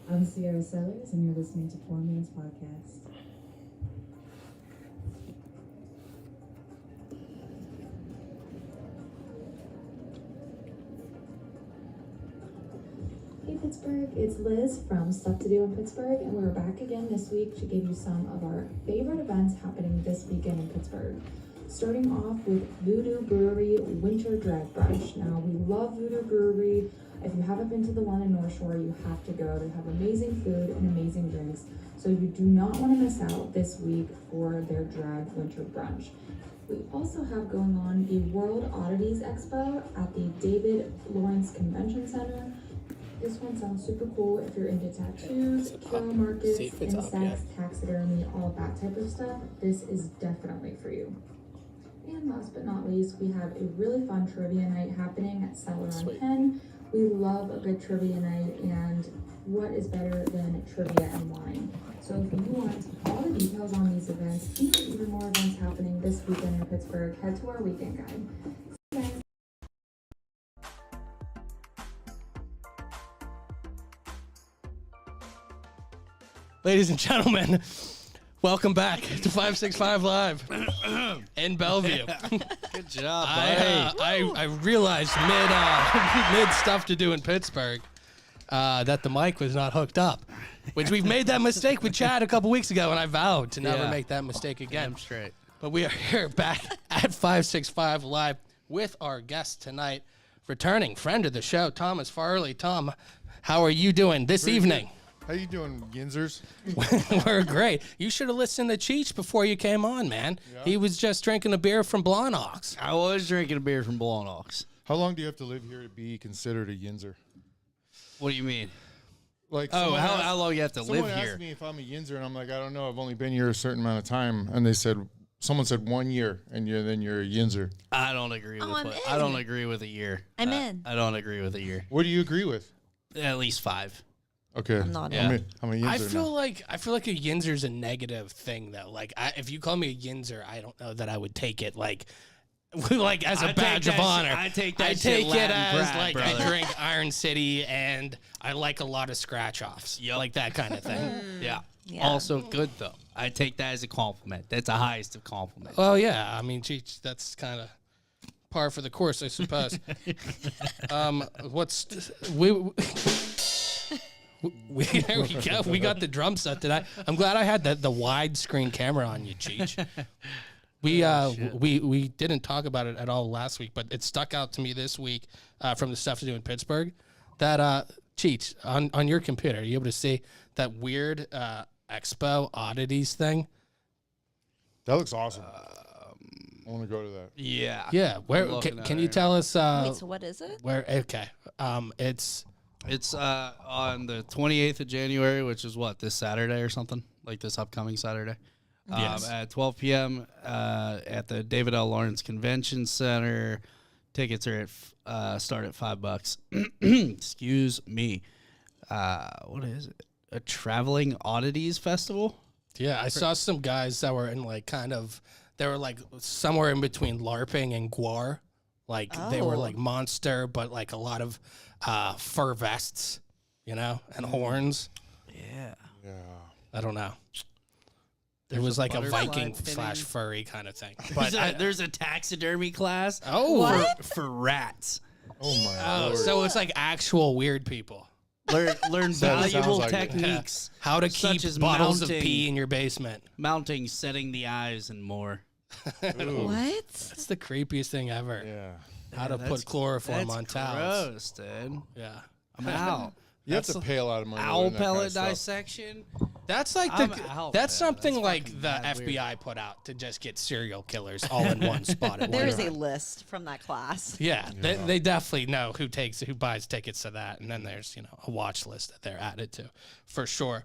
I'm Sierra Sellers, and you're listening to Poor Man's Podcast. Hey Pittsburgh, it's Liz from Stuff to Do in Pittsburgh, and we're back again this week to give you some of our favorite events happening this weekend in Pittsburgh. Starting off with Voodoo Brewery Winter Drag Brunch. Now, we love Voodoo Brewery. If you haven't been to the one in North Shore, you have to go. They have amazing food and amazing drinks, so you do not want to miss out this week for their drag winter brunch. We also have going on the World Oddities Expo at the David Lawrence Convention Center. This one sounds super cool if you're into tattoos, curio markets, insects, taxidermy, all of that type of stuff. This is definitely for you. And last but not least, we have a really fun trivia night happening at Cellar on Penn. We love a good trivia night, and what is better than trivia and wine? So if you want all the details on these events and even more events happening this weekend in Pittsburgh, head to our weekend guide. See you guys. Ladies and gentlemen, welcome back to 565 Live in Bellevue. Good job, buddy. I realized mid Stuff to Do in Pittsburgh that the mic was not hooked up, which we've made that mistake with Chad a couple weeks ago, and I vowed to never make that mistake again. Damn straight. But we are here back at 565 Live with our guest tonight, returning friend of the show, Thomas Farley. Tom, how are you doing this evening? Good. How you doing, Yinzers? We're great. You should have listened to Cheech before you came on, man. Yeah. He was just drinking a beer from Blawnox. I was drinking a beer from Blawnox. How long do you have to live here to be considered a Yinzer? What do you mean? Like, how long you have to live Someone here? asked me if I'm a Yinzer, and I'm like, I don't know. I've only been here a certain amount of time. And someone said 1 year, and then you're a Yinzer. I don't agree with I don't agree with a year. I'm in. I don't agree with a year. What do you agree with? At least 5. Okay. I'm not in. I'm a Yinzer I feel now. like a Yinzer's a negative thing though. Like if you call me a Yinzer, I don't know that I would take it like as a badge of honor. I take that I shit take it Latin as pride, like brother. I drink Iron City and I like a lot of scratch offs. Yep. Like that kind of thing. Yeah. Yeah. Also good though. I take that as a compliment. That's the highest of compliments. Well, yeah. I mean, geez, that's kind of par for the course, I suppose. There we go. We got the drum set today. I'm glad I had the widescreen camera on you, Cheech. We didn't talk about it at all last week, but it stuck out to me this week from the Stuff to Do in Pittsburgh. That Cheech, on your computer, are you able to see that weird Expo Oddities thing? That looks awesome. I want to go to that. Yeah. Yeah. Where looking can at you it. tell us? Wait, so what is it? Where? Okay. It's on the 28th of January, which is what, this Saturday or something? Like this upcoming Saturday? Yes. At 12 p.m. At the David L. Lawrence Convention Center. Tickets are start at $5. Excuse me. What is it? A Traveling Oddities Festival? Yeah, I saw some guys that were in they were like somewhere in between LARPing and GWAR. Like they were like monster, but like a lot of fur vests, and horns. Yeah. Yeah. I don't know. There was like a Viking / furry kind of thing. But There's a taxidermy class for rats. Oh, my Lord. so it's like actual weird people. Learn Sounds valuable like it. techniques. How to Such keep as bottles of mounting. pee in your basement. Mounting, setting the eyes, and more. Ooh. What? That's the creepiest thing ever. Yeah. How to put chloroform on towels. Gross, dude. Yeah. I'm out. You have to pay a lot of money. to Owl learn that kind of pellet stuff. dissection. That's like I'm out, that's man. something That's like fucking the mad FBI put out to just get serial killers all in one spot. At There one is a time. list from that class. Yeah, they definitely know who buys tickets to that, and then there's a watch list that they're added to, for sure.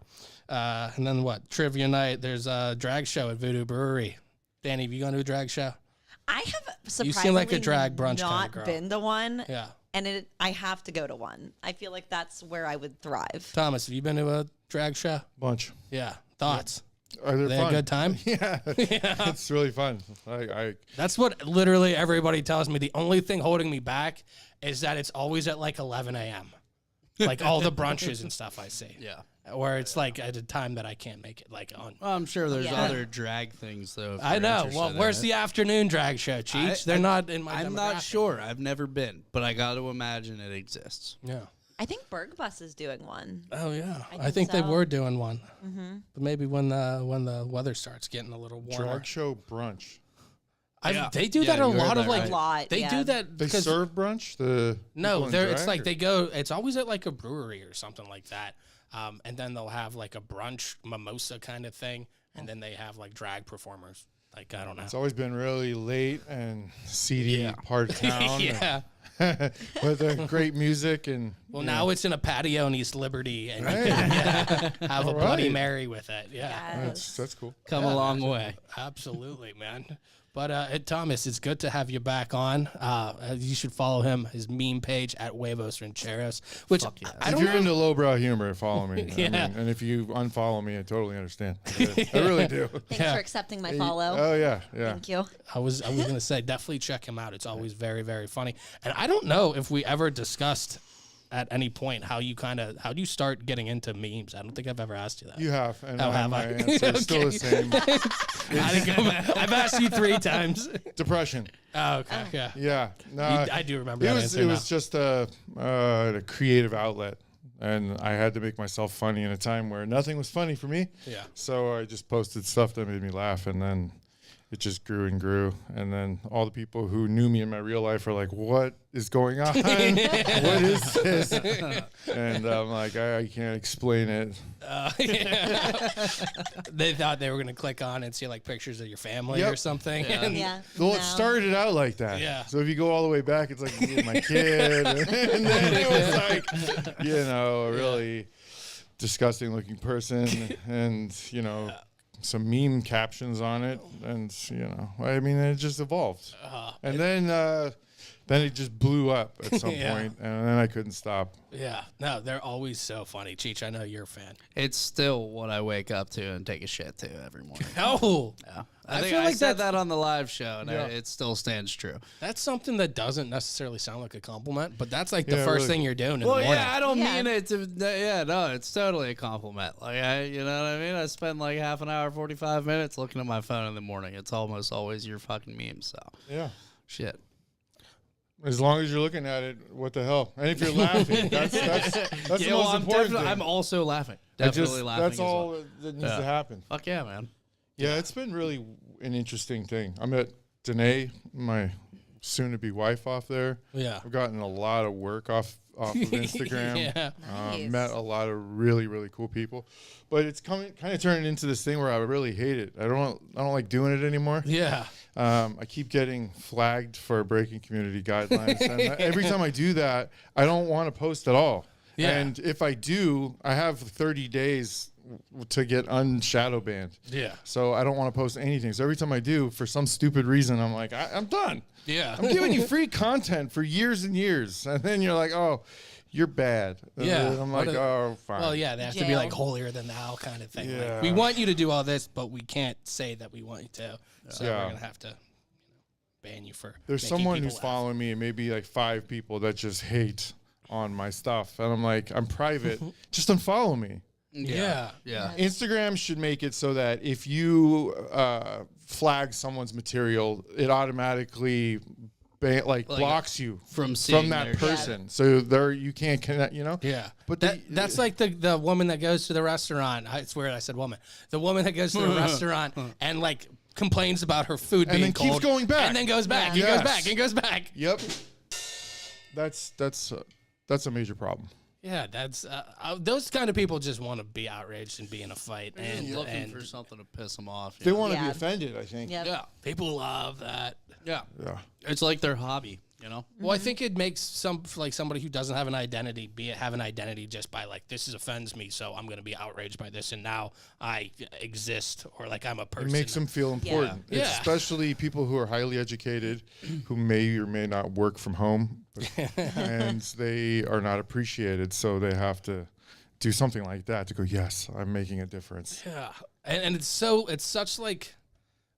And then what? Trivia night. There's a drag show at Voodoo Brewery. Danny, have you gone to a drag show? I have surprisingly You seem like a drag brunch kinda not girl. been to one. Yeah. And I have to go to one. I feel like that's where I would thrive. Thomas, have you been to a drag show? Bunch. Yeah. Thoughts? Are they They had a fun? good time? Yeah. It's really fun. That's what literally everybody tells me. The only thing holding me back is that it's always at like 11 a.m. like all the brunches and stuff I see. Yeah. Where it's like at a time that I can't make it, like on. Well, I'm sure there's Yeah. other drag things though. if I you're know. interested Well, in where's it. the afternoon drag show, Cheech? They're not in my. I'm not demographic. sure. I've never been, but I got to imagine it exists. Yeah. I think Berg Bus is doing one. Oh yeah. I think think they so. were doing one, but maybe when the weather starts getting a little warmer. Drag show brunch. Yeah. They do Yeah, that a you heard lot of that like right. A lot, they yeah. do that They because serve brunch. The no, people in they're it's drag, like or- they go. It's always at like a brewery or something like that, and then they'll have like a brunch mimosa kind of thing, and then they have like drag performers. Like I don't know. It's always been really late and seedy Yeah. part of town. yeah. With great music and Well, now it's in a patio in East Liberty, and you Right. can have a All Bloody right. Mary with it. Yeah. Yes. that's cool. Come a long way. Absolutely, man. But Thomas, it's good to have you back on. You should follow him, his meme page at Huevos Rancheros, which Fuck yes. I If don't you're know. into lowbrow humor, follow me. Yeah. And if you unfollow me, I totally understand. I really do. Thanks Yeah. for accepting my follow. Oh yeah, yeah. Thank you. I was gonna say definitely check him out. It's always very, very funny. And I don't know if we ever discussed at any point how do you start getting into memes? I don't think I've ever asked you that. You have, and Oh, have my I? answer is still the same. I didn't go back. I've asked you 3 times. Depression. Oh, okay, yeah. Yeah, no, I do remember it that was answer it now. was just a creative outlet, and I had to make myself funny in a time where nothing was funny for me. Yeah. So I just posted stuff that made me laugh, and then it just grew and grew. And then all the people who knew me in my real life are like, "What is going on? What is this?" And I'm like, I can't explain it. Yeah. They thought they were gonna click on and see like pictures of your family Yep. or something. Yeah. And Yeah. Well, no. it started out like that. Yeah. So if you go all the way back, it's like me and my kid, and then it was like, a really disgusting looking person, and some meme captions on it, and I mean, it just evolved, and then it just blew up at some Yeah. point, and then I couldn't stop. Yeah, no, they're always so funny. Cheech, I know you're a fan. It's still what I wake up to and take a shit to every morning. Oh, Yeah. I I think feel I like said that's- that on the live show, and Yeah. it still stands true. that's something that doesn't necessarily sound like a compliment, but that's like the Yeah, first really. thing you're doing in Well, the morning. yeah, I don't Yeah. mean it to. Yeah, no, it's totally a compliment. Like, you know what I mean? I spend like half an hour, 45 minutes looking at my phone in the morning. It's almost always your fucking memes. So, Yeah. shit. As long as you're looking at it, what the hell? And if you're laughing, that's the most important thing. I'm also laughing. I just- Definitely laughing. That's as well. all that needs Yeah. to happen. Fuck yeah, man. Yeah, it's been really an interesting thing. I met Danae, my soon-to-be wife, off there. Yeah. I've gotten a lot of work off of Instagram. Yeah. Nice. Met a lot of really, really cool people, but it's kind of turning into this thing where I really hate it. I don't like doing it anymore. Yeah. I keep getting flagged for breaking community guidelines, and every time I do that, I don't want to post at all. Yeah. And if I do, I have 30 days to get unshadow banned. Yeah. So I don't want to post anything. So every time I do, for some stupid reason, I'm like, I'm done. Yeah. I'm giving you free content for years and years. And then you're like, oh, you're bad. And Yeah. then I'm like, What a- oh, fine. Well, yeah, they have to be Jail. like holier than thou kind of thing. Like, Yeah. we want you to do all this, but we can't say that we want you to. So Yeah. we're gonna have to ban you for. There's making someone people who's laugh. following me, and maybe like 5 people that just hate on my stuff. And I'm like, I'm private. Just unfollow me. Yeah. Yeah. Instagram should make it so that if you flag someone's material, it automatically blocks you From seeing from that their person. So there you can't connect, Yeah, But that's like the woman that goes to the restaurant. I swear I said woman. The woman that goes to the restaurant and like complains about her food And being then keeps cold, going back. and then goes back, Yeah. and goes Yes. back, and goes back. Yep. That's a major problem. Yeah, that's those kind of people just want to be outraged and be in a fight, and Looking for something to piss them off. They want to be Yeah. offended, I think. Yep. Yeah. people love that. Yeah. Yeah. It's like their hobby, you know? Well, I think it makes somebody who doesn't have an identity have an identity just by like this offends me, so I'm going to be outraged by this, and now I exist or like I'm a person. It makes them feel important. Yeah. It's especially people who are highly educated, who may or may not work from home, and they are not appreciated. So they have to do something like that to go, yes, I'm making a difference. Yeah, and it's such like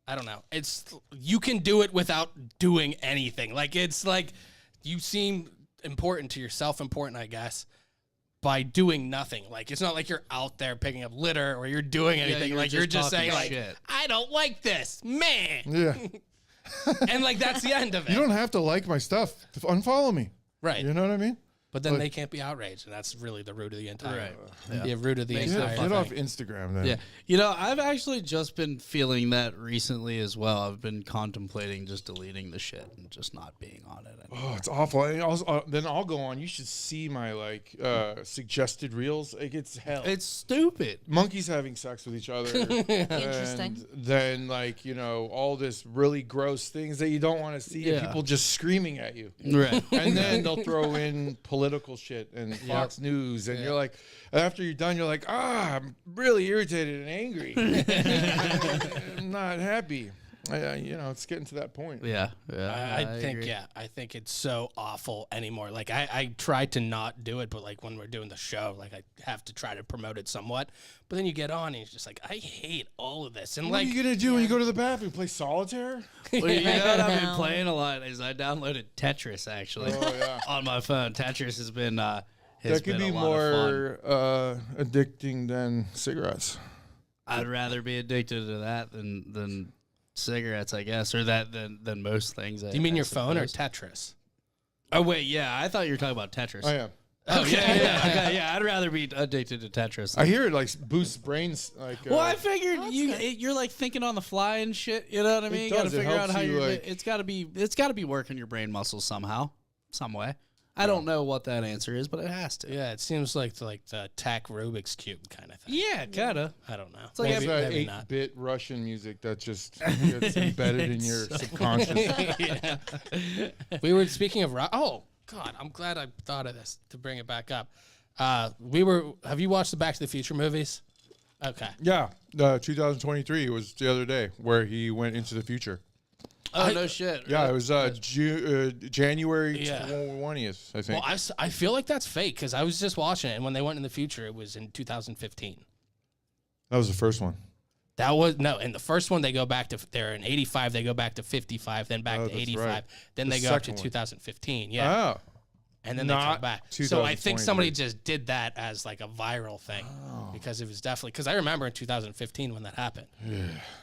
I don't know. It's you can do it without doing anything. Like it's like you seem important to yourself, important, I guess. by doing nothing. Like, it's not like you're out there picking up litter or you're doing anything. you're like, you're just just saying, talking like, shit. I don't like this, man. Yeah. And, like, that's the end of it. You don't have to like my stuff. Unfollow me. Right. You know what I mean? But then Like- they can't be outraged, and that's really the root of the entire. Right. Yeah, root of the Makes entire. Get off thing. Instagram then. Yeah. You know, I've actually just been feeling that recently as well. I've been contemplating just deleting the shit and just not being on it anymore. Oh, it's awful. And also, then I'll go on. You should see my like suggested reels. Like, it's hell. It's stupid. Monkeys having sex with each other. Interesting. And then, like, you know, all this really gross things that you don't want to see. And Yeah. people just screaming at you. Right. And then they'll throw in political shit and Fox News. And you're like, after you're done, you're like, I'm really irritated and angry. I'm not happy. You know, it's getting to that point. Yeah. Yeah. I think, agree. I think it's so awful anymore. Like, I try to not do it, but like when we're doing the show, like I have to try to promote it somewhat. But then you get on and it's just like, I hate all of this. And What like, are you going to do when you go to the bathroom? Play solitaire? Well, you know what I've been No. playing a lot is I downloaded Tetris actually Oh, yeah. on my phone. Tetris has been has That could been be a lot of fun. more addicting than cigarettes. I'd rather be addicted to that than cigarettes, I guess, or that than most things. do you mean your phone or Tetris? Oh wait, yeah, I thought you were talking about Tetris. I am. Oh yeah. Okay, yeah, I'd rather be addicted to Tetris. I hear it like boosts brains. Like, well, I figured that's you're like thinking on the fly and shit. You know what I mean? You got to does. It figure out helps how you, you're. like- It's got to be working your brain muscles somehow, some way. I don't know what that answer is, but it has to. Yeah, it seems like the tech Rubik's Cube kind of thing. Yeah, kinda. I don't know. like maybe, it's that maybe not. 8-bit Russian music that just gets embedded in your subconscious. Yeah. We were speaking of oh God, I'm glad I thought of this to bring it back up. Have you watched the Back to the Future movies? Okay. Yeah, 2023 was the other day where he went into the future. Oh no shit. Yeah, it was January Yeah. 20th, I think. Well, I feel like that's fake because I was just watching it, and when they went in the future, it was in 2015. That was the first one. That was no. In the first one, they go back to they're in 85. They go back to 55, then back Oh, to that's 85. right. Then The they go up to second one. 2015. Yeah. Oh, And then they come Not back. So I think somebody 2023. just did that as like a viral thing because it was definitely because I remember in 2015 when that happened.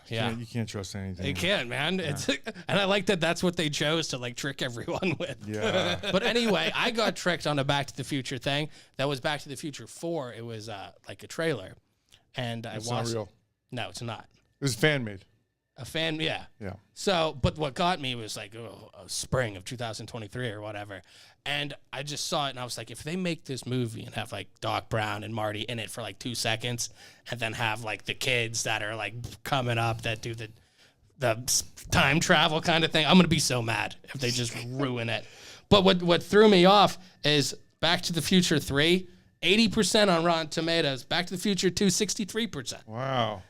Yeah. you can't trust anything. They can, man. It's and I like that that's what they chose to like trick everyone with. Yeah. But anyway, I got tricked on a Back to the Future thing. That was Back to the Future 4. It was like a trailer. And I It's watched not real. No, it's not. It was fan made. A fan, yeah. Yeah. So, but what got me was like spring of 2023 or whatever. And I just saw it and I was like, if they make this movie and have like Doc Brown and Marty in it for like 2 seconds and then have like the kids that are like coming up that do the time travel kind of thing, I'm going to be so mad if they just ruin it. But what threw me off is Back to the Future 3, 80% on Rotten Tomatoes. Back to the Future 2, 63%. Wow.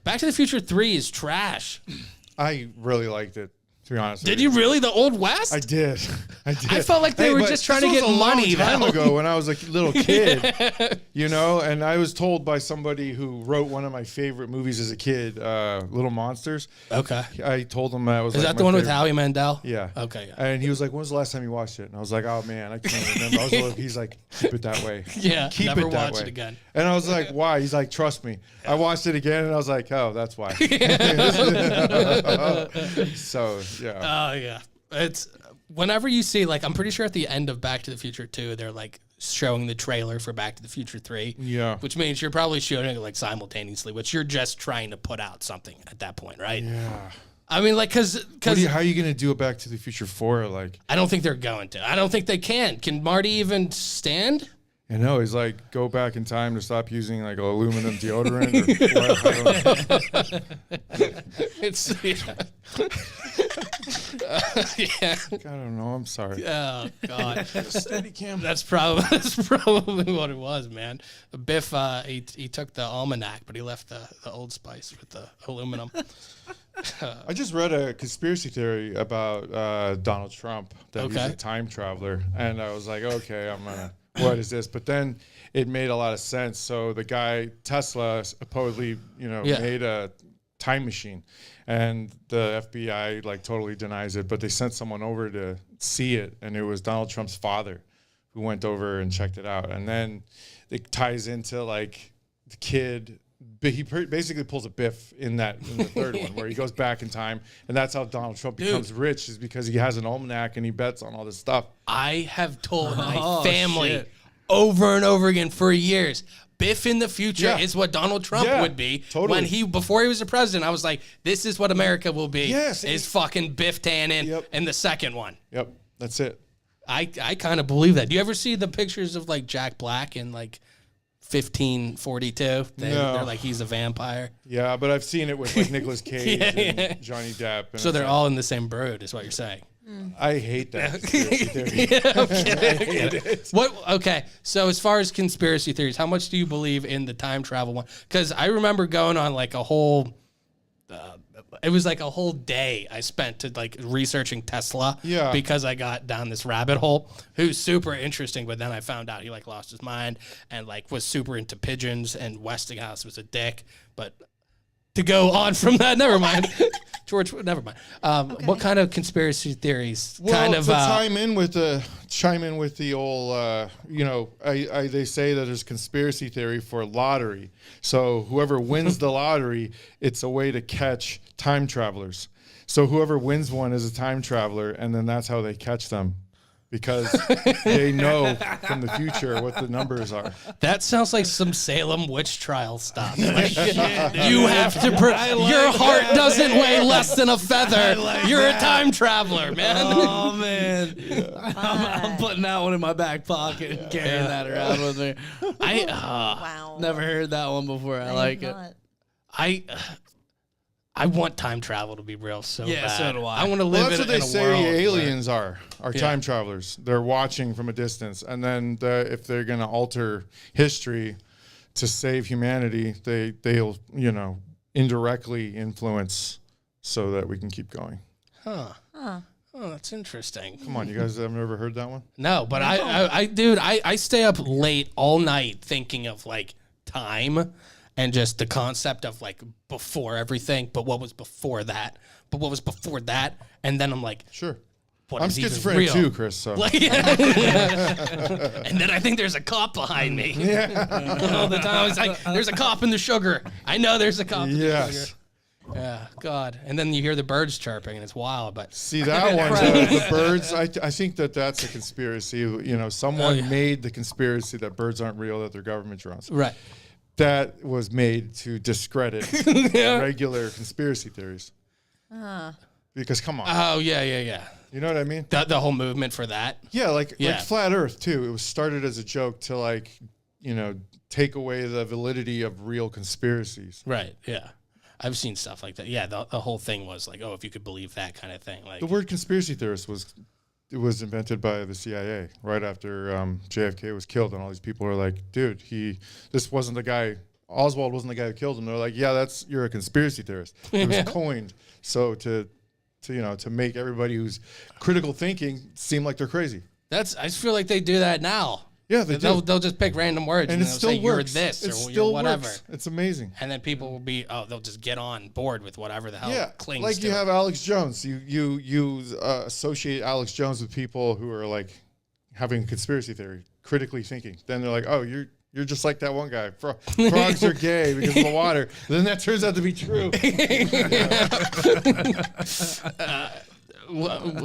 Back to the Future 3 is trash. I really liked it, to be honest. Did with you really? The Old West? I did. I did. I felt like they were but just trying to this get was a money, long time though. ago when I was a little kid, you know, and I was told by somebody who wrote one of my favorite movies as a kid, Little Monsters. Okay. I told him that was Is like that the my one with favorite. Howie Mandel? Yeah. Okay. Yeah. And he was like, "When was the last time you watched it?" And I was like, "Oh man, I can't remember." I was like, he's like, "Keep it that way." Yeah, Keep never it that watch way. it again. And I was like, "Why?" He's like, "Trust me." I watched it again, and I was like, "Oh, that's why." So yeah. Oh yeah. It's whenever you see like I'm pretty sure at the end of Back to the Future 2, they're like showing the trailer for Back to the Future 3. Yeah. Which means you're probably shooting it like simultaneously, which you're just trying to put out something at that point, right? Yeah. I mean, like, because How are you gonna do a Back to the Future 4? Like, I don't think they're going to. I don't think they can. Can Marty even stand? I know he's like, go back in time to stop using like aluminum deodorant. Or what, I don't know. It's yeah. I don't know. I'm sorry. Oh God. Steady cam. That's probably what it was, man. Biff, he took the almanac, but he left the Old Spice with the aluminum. I just read a conspiracy theory about Donald Trump that he's Okay. a time traveler, and I was like, okay, I'm gonna. What is this? But then it made a lot of sense. So the guy Tesla supposedly, Yeah. made a time machine, and the FBI like totally denies it. But they sent someone over to see it, and it was Donald Trump's father, who went over and checked it out. And then it ties into like the kid. But he basically pulls a Biff in the third one, where he goes back in time, and that's how Donald Trump becomes rich, is because he has an almanac and he bets on all this stuff. I have told my family over and over again for years, Biff in the future is what Donald Trump would be. Totally. Before he was a president, I was like, this is what America will be. Yes. Is fucking Biff Tannen in the second one. Yep, that's it. I kind of believe that. Do you ever see the pictures of like Jack Black in like 1542? They're like, he's a vampire. Yeah, but I've seen it with like Nicolas Cage and Johnny Depp. And So they're all in the same brood, is what you're saying. I hate that conspiracy theory. I hate it. What? Okay, so as far as conspiracy theories, how much do you believe in the time travel one? Because I remember going on like a whole... it was like a whole day I spent to like researching Tesla. Yeah. Because I got down this rabbit hole. Who's super interesting, but then I found out he like lost his mind and like was super into pigeons, and Westinghouse was a dick. But to go on from that, never mind. George, never mind. What kind of conspiracy theories? Well, kind of to chime in with the old, they say that there's conspiracy theory for lottery. So whoever wins the lottery, it's a way to catch time travelers. So whoever wins one is a time traveler, and then that's how they catch them, because they know from the future what the numbers are. That sounds like some Salem witch trial stuff. Like, you have to. Your heart doesn't weigh less than a feather. You're a time traveler, man. Oh man, I'm putting that one in my back pocket and carrying that around with me. Wow. Never heard that one before. I like it. I want time travel to be real so bad. So do I. I want to Well, live that's what in they a say world aliens are time travelers. They're watching from a distance, and then if they're going to alter history to save humanity, they'll indirectly influence so that we can keep going. Oh, that's interesting. Come on, you guys have never heard that one? No, but I stay up late all night thinking of like time and just the concept of like before everything, but what was before that? But what was before that? And then I'm like, Sure. what I'm is even schizophrenic real? too, Chris. So. Like, and then I think there's a cop behind me. All the time I was like, there's a cop in the sugar. I know there's a cop in the sugar. Yes. Yeah, God. And then you hear the birds chirping, and it's wild. But See that one, the birds. I think that's a conspiracy. Someone made the conspiracy that birds aren't real, that they're government drones. right. That was made to discredit regular conspiracy theories. Because come on, Oh yeah. you know what I mean? The whole movement for that. Yeah, like Yeah. flat Earth too. It was started as a joke to take away the validity of real conspiracies. Right. Yeah. I've seen stuff like that. Yeah. The whole thing was like, oh, if you could believe that kind of thing. Like, The word conspiracy theorist was invented by the CIA right after JFK was killed, and all these people were like, "Dude, this wasn't the guy. Oswald wasn't the guy who killed him." They're like, "Yeah, you're a conspiracy theorist." It was coined so to make everybody who's critical thinking seem like they're crazy. I just feel like they do that now. Yeah, They'll just pick random words and and it they'll still say you're works. this It or still you're whatever. works. It's amazing. And then people will be, they'll just get on board with whatever the hell clings like to you it. have Alex Jones. You associate Alex Jones with people who are like having a conspiracy theory, critically thinking. Then they're like, "Oh, you're just like that one guy. Frogs are gay because of the water." Then that turns out to be true.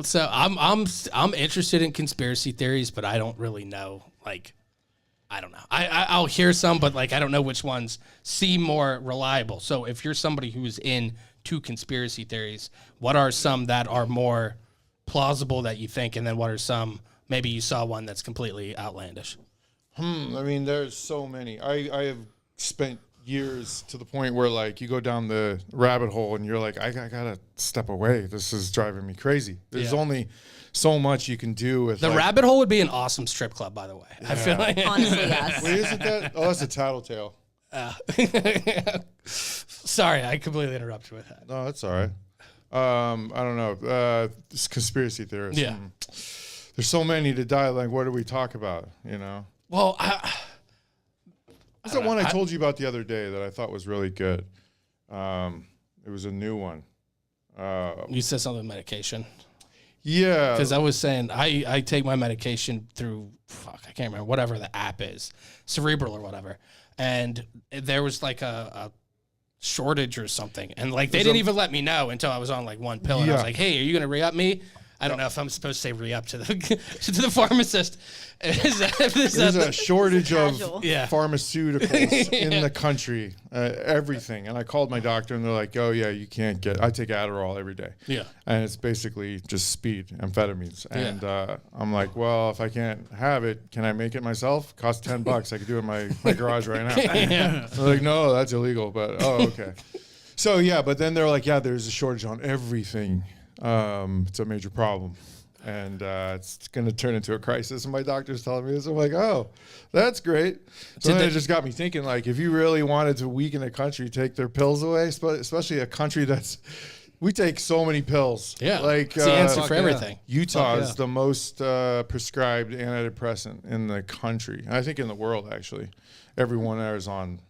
So I'm interested in conspiracy theories, but I don't really know. Like, I don't know. I'll hear some, but like I don't know which ones seem more reliable. So if you're somebody who is into conspiracy theories, what are some that are more plausible that you think, and then what are some maybe you saw one that's completely outlandish? I mean, there's so many. I have spent years to the point where like you go down the rabbit hole and you're like, I gotta step away. This is driving me crazy. There's only so much you can do with The rabbit hole would be an awesome strip club, by the way. I feel like Honestly, yes. Wait, isn't that? Oh, that's a tattletale. Sorry, I completely interrupted with that. No, that's all right. I don't know. This conspiracy theorists. Yeah. There's so many to die. Like, what do we talk about? Well, What's that one I told you about the other day that I thought was really good? It was a new one. you said something with medication. Yeah. Because I was saying I take my medication through I can't remember whatever the app is, Cerebral or whatever, and there was like a shortage or something, and like they didn't even let me know until I was on like one pill, and I was Yeah. like, hey, are you gonna re-up me? I don't know if I'm supposed to say re-up to the to the pharmacist. There's a shortage of Casual. Yeah. pharmaceuticals in the country, everything. And I called my doctor, and they're like, "Oh yeah, you can't get." I take Adderall every day, Yeah. and it's basically just speed, amphetamines. Yeah. And I'm like, "Well, if I can't have it, can I make it myself? Costs $10. I could do it in my garage right now." Yeah. They're like, "No, that's illegal." But okay. So yeah, but then they're like, "Yeah, there's a shortage on everything. It's a major problem." And it's going to turn into a crisis. And my doctor's telling me this. I'm like, oh, that's great. So then it just got me thinking, like, if you really wanted to weaken a country, take their pills away, especially a country we take so many pills. Yeah. Like, it's the answer fuck for yeah. everything. Utah is yeah. the most prescribed antidepressant in the country. I think in the world, actually. Everyone there is on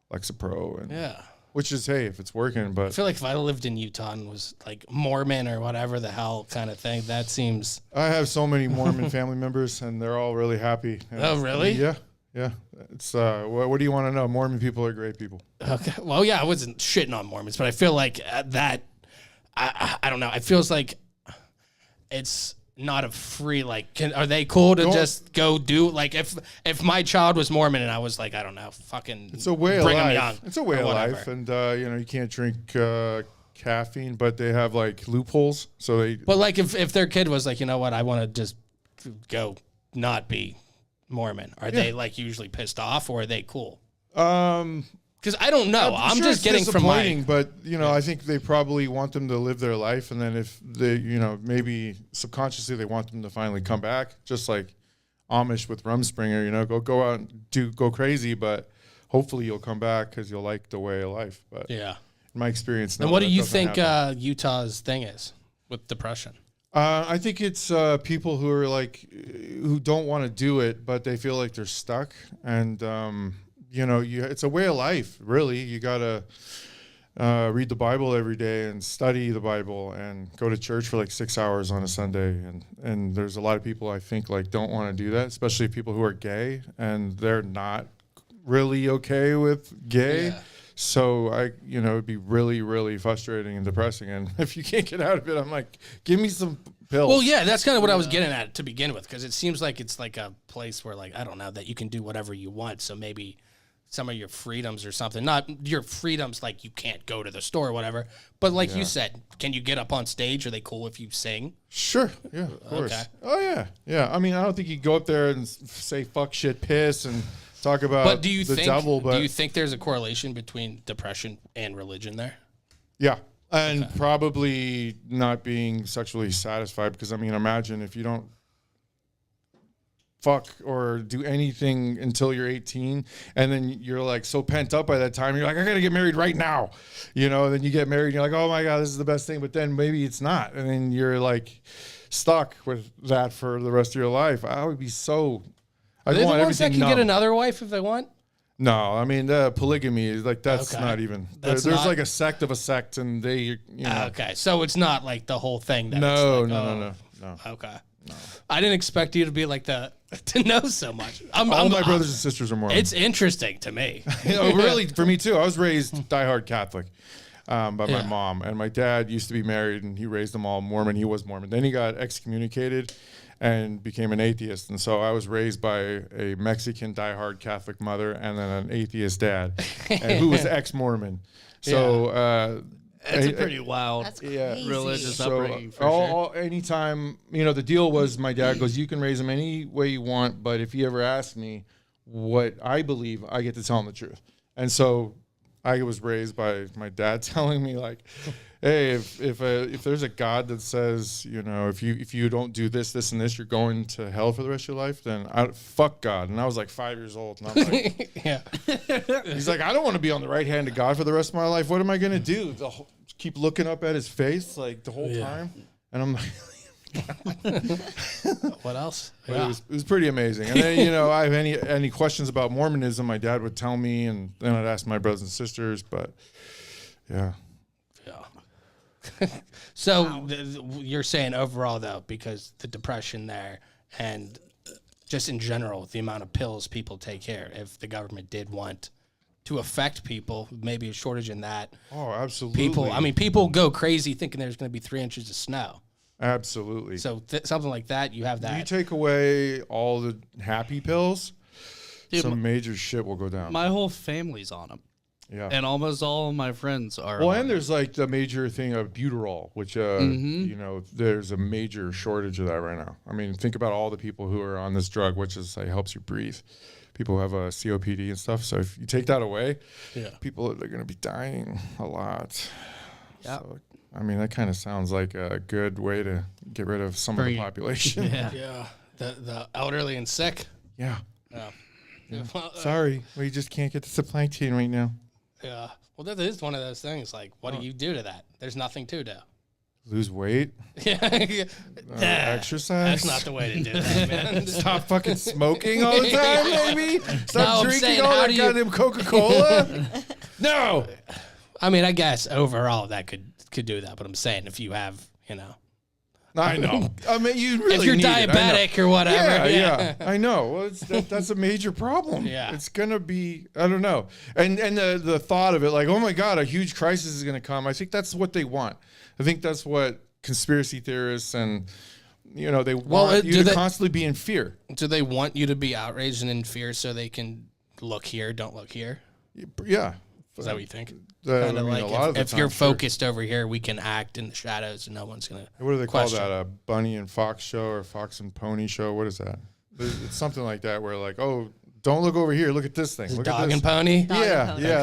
Lexapro. And, Yeah. which is, hey, if it's working. I But feel like if I lived in Utah and was like Mormon or whatever the hell kind of thing, that seems. I have so many Mormon family members, and they're all really happy. And Oh, really? Yeah, yeah. It's what do you want to know? Mormon people are great people. Okay. Well, yeah, I wasn't shitting on Mormons, but I feel like that. I don't know. It feels like it's not a free like. Are they cool to just go do like if my child was Mormon and I was like I don't know fucking. It's a way of Brigham life. Young It's a way or of whatever. life, and you can't drink caffeine, but they have like loopholes. So they But like if their kid was like, you know what, I want to just go not be Mormon, are they like usually pissed off or are they cool? Because I don't know. I'm sure just it's getting from my. disappointing, but I think they probably want them to live their life, and then if they, maybe subconsciously they want them to finally come back, just like Amish with Rumspringer. Go out and go crazy, but hopefully you'll come back because you'll like the way of life. But Yeah. in my experience, And no, what do that you doesn't think happen. Utah's thing is with depression? I think it's people who are like who don't want to do it, but they feel like they're stuck, and it's a way of life. Really, you gotta read the Bible every day and study the Bible and go to church for like 6 hours on a Sunday. And there's a lot of people I think like don't want to do that, especially people who are gay and they're not really okay with gay. Yeah. So it'd be really, really frustrating and depressing. And if you can't get out of it, I'm like, give me some pills. Well, yeah, that's kind of what I was getting at to begin with, because it seems like it's like a place where, like, I don't know, that you can do whatever you want. So maybe some of your freedoms or something, not your freedoms like you can't go to the store or whatever, but like you said, can you get up on stage? Are they cool if you sing? Sure. Yeah, of course. Okay. Oh, yeah. Yeah. I mean, I don't think you go up there and say fuck, shit, piss and talk about But do you the think devil. But do you think there's a correlation between depression and religion there? yeah. And probably not being sexually satisfied because, I mean, imagine if you don't fuck or do anything until you're 18 and then you're like so pent up by that time, you're like, I gotta get married right now, then you get married and you're like, oh my God, this is the best thing, but then maybe it's not, and then you're like stuck with that for the rest of your life. I would be so Are they the ones that can numb. get another wife if they want? No, I mean, polygamy is like, that's Okay. not even, That's there's not- like a sect of a sect, and they, Okay, so it's not like the whole thing. That no, it's like, no. Okay. I didn't expect you to be like to know so much. All my brothers and sisters are Mormon. It's interesting to me. Really, for me too. I was raised diehard Catholic by my mom, and my dad used to be married, and he raised them all Mormon. He was Mormon. Then he got excommunicated and became an atheist, and so I was raised by a Mexican diehard Catholic mother and then an atheist dad, and who was ex-Mormon. So It's a pretty wild That's yeah, crazy. religious so upbringing for sure. anytime, the deal was my dad goes, you can raise him any way you want, but if he ever asks me what I believe, I get to tell him the truth. And so I was raised by my dad telling me like, hey, if there's a God that says, if you don't do this, this, and this, you're going to hell for the rest of your life, then fuck God. And I was like 5 years old, and I'm like, Yeah. he's like, I don't want to be on the right hand of God for the rest of my life. What am I going to do? Keep looking up at his face like the whole time? And I'm like, What else? but it was pretty amazing. And then, I have any questions about Mormonism, my dad would tell me, and then I'd ask my brothers and sisters. But yeah. Yeah. So you're saying overall though, because the depression there and just in general, the amount of pills people take here, if the government did want to affect people, maybe a shortage in that. Oh, absolutely. People go crazy thinking there's going to be 3 inches of snow. Absolutely. So something like that, you have that. You take away all the happy pills, Dude, some major shit will go down. My whole family's on them. Yeah. And almost all of my friends are. Well, on and it. there's like the major thing of Buterol, which, you know, there's a major shortage of that right now. I mean, think about all the people who are on this drug, which is like helps you breathe. People who have a COPD and stuff. So if you take that away, people they're going to be dying a lot. Yeah. So, I mean, that kind of sounds like a good way to get rid of some of the population. Yeah. The elderly and sick. Yeah. Yeah. Well, sorry, we just can't get the supply chain right now. Yeah. Well, that is one of those things. Like, what do you do to that? There's nothing to do. Lose weight, Yeah. exercise. That's not the way to do that, man. Stop fucking smoking all the time, maybe. No, Stop I'm drinking saying, all how that do you- goddamn Coca-Cola. No. I mean, I guess overall that could do that, but I'm saying if you have, you know, I know. I mean, you really if you're need it. I know. diabetic or whatever. Yeah. I know. Well, that's a major problem. Yeah. It's gonna be. I don't know. And the thought of it, like, oh my god, a huge crisis is gonna come. I think that's what they want. I think that's what conspiracy theorists and they want you to constantly be in fear. Do they want you to be outraged and in fear so they can look here, don't look here? Yeah. Is that what you think? I Kind of mean, like a lot of the if time, you're sure. focused over here, we can act in the shadows and no one's gonna. What do they question. call that? A Bunny and Fox show or Fox and Pony show? What is that? It's something like that where like, oh, don't look over here. Look at this thing. Look at Dog this. and pony, Dog and Yeah, pony. yeah,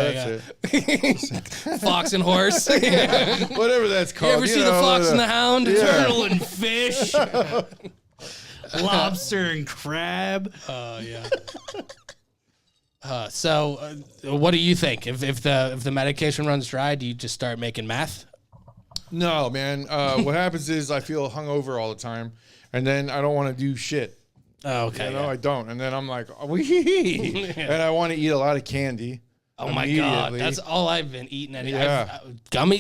Okay, that's it. fox and horse. Whatever that's You called. ever see the fox and the hound? turtle and fish, lobster and crab. Yeah. So, what do you think? If the medication runs dry, do you just start making meth? No, man. What happens is I feel hungover all the time, and then I don't want to do shit. Oh, okay. I don't. And then I'm like, wee, and I want to eat a lot of candy. Oh my god, immediately. that's all I've been eating. Yeah.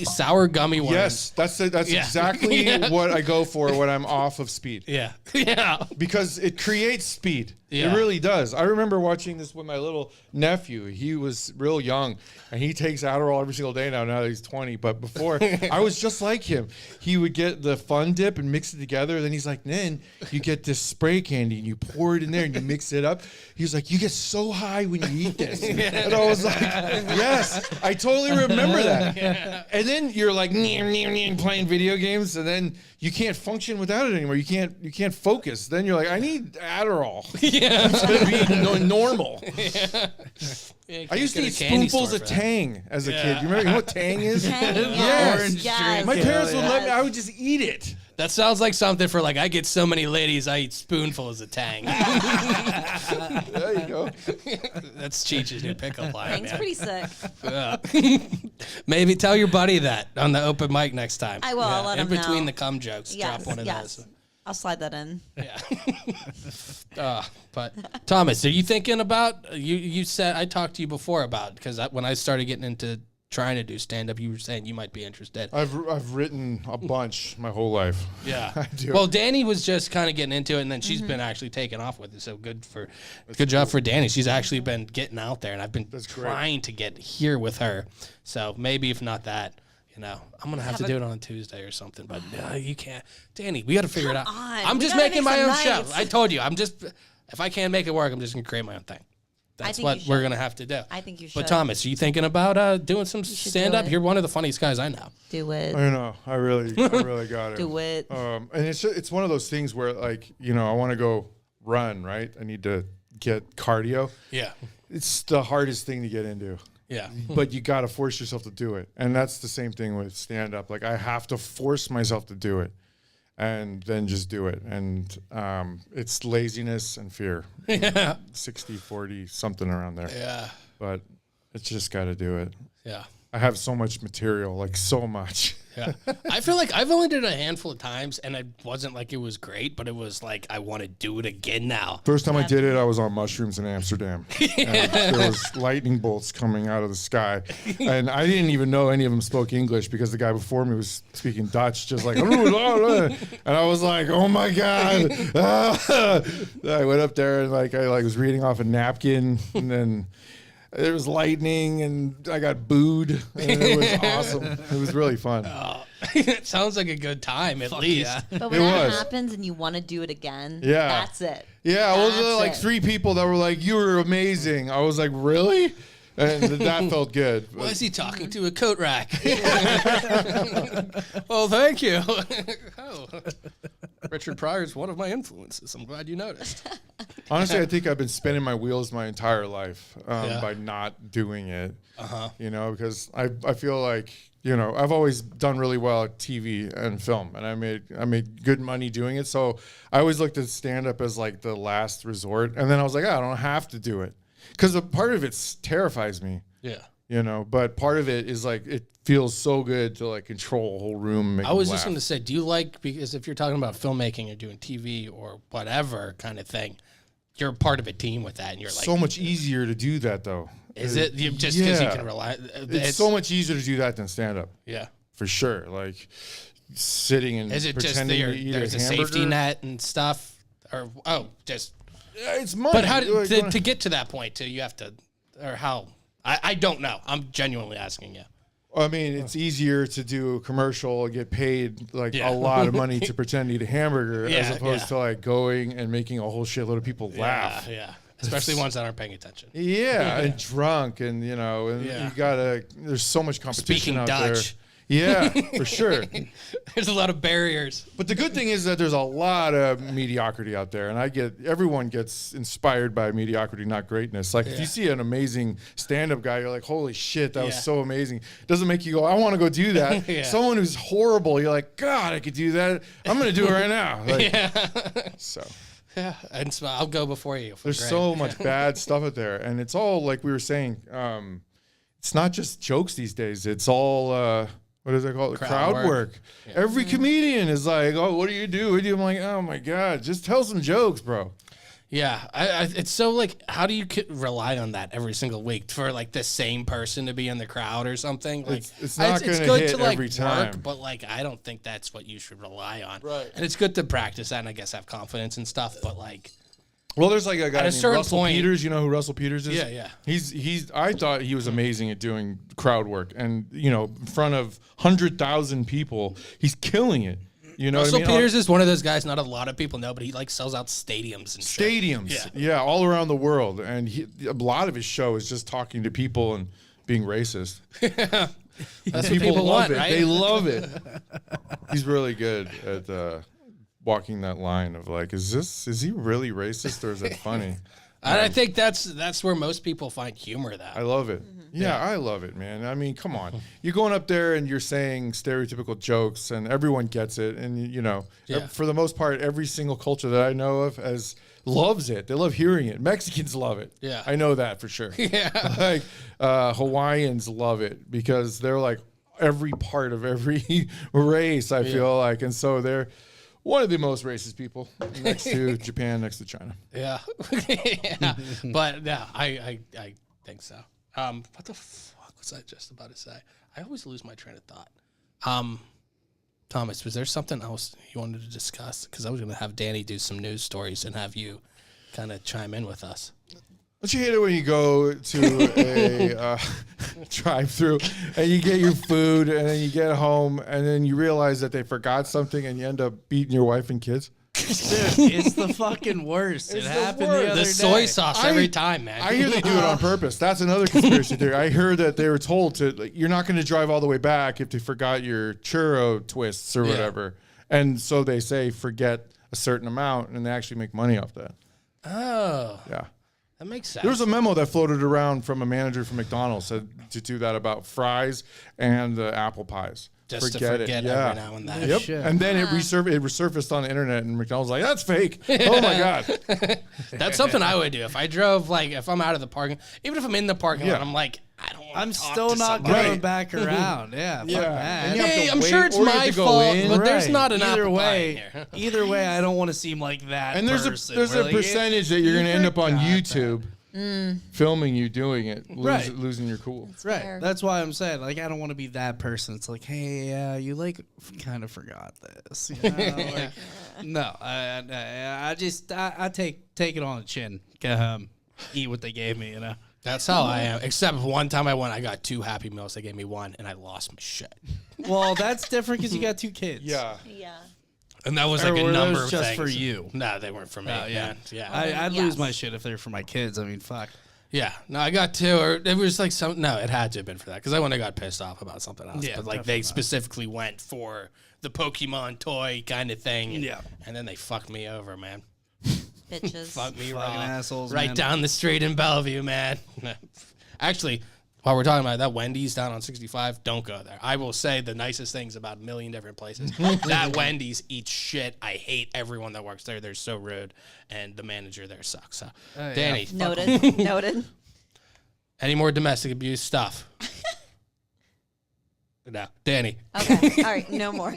Sour gummy worms. Yes, that's Yeah. exactly Yeah. what I go for when I'm off of speed. Yeah. Yeah. Because it creates speed. Yeah. It really does. I remember watching this with my little nephew. He was real young, and he takes Adderall every single day now. Now that he's 20. But before, I was just like him. He would get the Fun Dip and mix it together. Then he's like, then you get this spray candy, and you pour it in there, and you mix it up. He's like, you get so high when you eat this. And I was like, yes, I totally remember that. And then you're like, playing video games, and then you can't function without it anymore. You can't focus. Then you're like, I need Adderall. Yeah. It's gonna be normal. Yeah, I used to go eat candy spoonfuls store of for that. Tang as a Yeah. kid. You remember? You know what Tang is? Tang, Yes. Orange yes, drink. My parents would let me. yes. I would just eat it. That sounds like something for like I get so many ladies, I eat spoonfuls of Tang. There you go. That's Cheech's new pickup line. Tang's Man. pretty sick. Yeah. Maybe tell your buddy that on the open mic next time. I will, I'll let in him between know. the cum jokes, Yes, drop one of yes. those. I'll slide that in. Yeah. But Thomas, are you thinking about you said I talked to you before about because when I started getting into trying to do stand up, you were saying you might be interested. I've written a bunch my whole life. Yeah. I do. Well, Danny was just kind of getting into it, and then she's been actually taking off with it. So good job for Danny. She's actually been getting out there, and I've been great. trying to get here with her. So maybe if not that, I'm gonna have to do it on a Tuesday or something. But no, you can't, Danny. We got to figure it out. on. I'm We just gotta making make my some own show. nights. I told you. If I can't make it work, I'm just gonna create my own thing. That's think what you we're should. gonna have to do. I think you should. But Thomas, are you thinking about doing some should stand do up? it. You're one of the funniest guys I know. Do it. I know. I really got it. Do it. And it's one of those things where like I want to go run. Right. I need to get cardio. Yeah. It's the hardest thing to get into. Yeah. But you got to force yourself to do it. And that's the same thing with stand up. Like I have to force myself to do it and then just do it. And it's laziness and fear. Yeah. 60, 40, something around there. Yeah. But it's just got to do it. Yeah. I have so much material, like so much. Yeah. I feel like I've only did it a handful of times, and it wasn't like it was great, but it was like I want to do it again now. First time I did it, I was on mushrooms in Amsterdam. And there was lightning bolts coming out of the sky. And I didn't even know any of them spoke English because the guy before me was speaking Dutch, just like, and I was like, oh my God. I went up there and I was reading off a napkin, and then there was lightning, and I got booed, and it was awesome. It was really fun. It sounds like a good time, at least. yeah. But when It that was. happens and you want to do it again, Yeah. that's it. Yeah, well, there were That's like it. 3 people that were like, you were amazing. I was like, really? And that felt good. Why is he talking to a coat rack? Well, thank you. Oh. Richard Pryor is one of my influences. I'm glad you noticed. Honestly, I think I've been spinning my wheels my entire life Yeah. by not doing it. Uh-huh. You know, because I feel like, you know, I've always done really well at TV and film, and I made good money doing it. So I always looked at stand up as like the last resort, and then I was like, I don't have to do it, because a part of it terrifies me. Yeah. You know, but part of it is like it feels so good to like control a whole room. And make I was them just laugh. going to say, do you like, because if you're talking about filmmaking or doing TV or whatever kind of thing, you're part of a team with that, and you're like, so much easier to do that though. is it just because you Yeah. can rely? It's so much easier to do that than stand up. Yeah. For sure. Like sitting and Is it just pretending to eat there's a hamburger. safety net and stuff, or just? Yeah, it's money. But how Like, to get to that point? Too, you have to, or how? I don't know. I'm genuinely asking you. I mean, it's easier to do a commercial and get paid like Yeah. a lot of money to pretend to eat a hamburger as Yeah, opposed yeah. to like going and making a whole shitload of people laugh. Yeah. Especially ones that aren't paying attention. Yeah, and drunk, and you know, and Yeah. you gotta. There's so much competition Speaking out Dutch. there. Yeah, for sure. There's a lot of barriers. But the good thing is that there's a lot of mediocrity out there, and everyone gets inspired by mediocrity, not greatness. Like if Yeah. you see an amazing stand-up guy, you're like, holy shit, that was Yeah. so amazing. Doesn't make you go, I want to go do that. Yeah. Someone who's horrible, you're like, God, I could do that. I'm gonna do it right now. Like, so Yeah, and so I'll go before you. there's Great. so much bad stuff out there, and it's all like we were saying. It's not just jokes these days. It's all. What is it called? Crowd Crowd work. Every comedian is like, "Oh, what do you do? What do you?" I'm like, "Oh my god, just tell some jokes, bro." Yeah, it's so like, how do you rely on that every single week for like the same person to be in the crowd or something? Like, It's not gonna good hit to like every time. work, but like, I don't think that's what you should rely on. Right. And it's good to practice that, and I guess have confidence and stuff. But like, Well, there's like a guy At a named certain Russell point- Peters. You know who Russell Peters is? Yeah, yeah. He's. I thought he was amazing at doing crowd work, and you know, in front of 100,000 people, he's killing it. You know, Russell what I mean? Peters is one of those guys not a lot of people know, but he like sells out stadiums and shit. Stadiums, Yeah. all around the world, and a lot of his show is just talking to people and being racist. That's what people love want, it. right? They love it. He's really good at walking that line of like, is he really racist or is it funny? And I think that's where most people find humor. Though I love it. Yeah, I love it, man. I mean, come on. You're going up there and you're saying stereotypical jokes and everyone gets it. And, you know, Yeah. for the most part, every single culture that I know of loves it. They love hearing it. Mexicans love it. Yeah. I know that for sure. Yeah. Like Hawaiians love it because they're like every part of every race, I feel like. And so they're one of the most racist people next to Japan, next to China. Yeah, yeah. But yeah, I think so. What the fuck was I just about to say? I always lose my train of thought. Thomas, was there something else you wanted to discuss? Because I was going to have Danny do some news stories and have you kind of chime in with us. Don't you hate it when you go to a drive-through and you get your food and then you get home and then you realize that they forgot something and you end up beating your wife and kids? Dude, it's the fucking worst. It It's the happened worst. the other The day. soy sauce every time, man. I hear they do it on purpose. That's another conspiracy theory. I heard that they were told to, like, you're not going to drive all the way back if they forgot your churro twists or Yeah. whatever. And so they say forget a certain amount and they actually make money off that. Oh, Yeah. that makes sense. There was a memo that floated around from a manager from McDonald's said to do that about fries and the apple pies. Just to forget every now and then. Yep. Shit. And then it resurfaced on the internet, and McDonald's like, that's fake. Oh my god. That's something I would do if I drove. Like if I'm out of the parking, even if I'm in the parking lot, Yeah. I'm like, I don't I'm still not somebody. going back around. Yeah, fuck Yeah. that. And you have Hey, to I'm wait, sure it's or you have my to go fault, in. but there's Right. not an either apple pie in way. here. Either way, I don't want to seem like that. And there's person. a We're like, percentage that you're going to end up on forgot YouTube filming you doing it, Right. losing your cool. Right. Fair. That's why I'm saying, like, I don't want to be that person. It's like, hey, you like kind of forgot this. You know? Like, no, I just I take it on the chin. Eat what they gave me. You know. That's how I am. Except one time I went, I got 2 Happy Meals. They gave me 1, and I lost my shit. Well, that's different because you got 2 kids. Yeah. Yeah. And that was Or like a were number those of just things. for you? No, they weren't for me. Oh, yeah. Man. Yeah. I'd Yes. lose my shit if they're for my kids. I mean, fuck. Yeah, no, I got 2, or it was like some. No, it had to have been for that because I wouldn't have got pissed off about something else. Yeah, but like definitely they not. specifically went for the Pokemon toy kind of thing. And, Yeah. and then they fucked me over, man. Bitches. Fucked me Fucking raw. assholes, right man. down the street in Bellevue, man. Actually, while we're talking about that Wendy's down on 65, don't go there. I will say the nicest things about a million different places. That Wendy's eats shit. I hate everyone that works there. They're so rude, and the manager there sucks. So, yeah. Danny, Noted. Noted. any more domestic abuse stuff? No, Danny. Okay. All right. No more.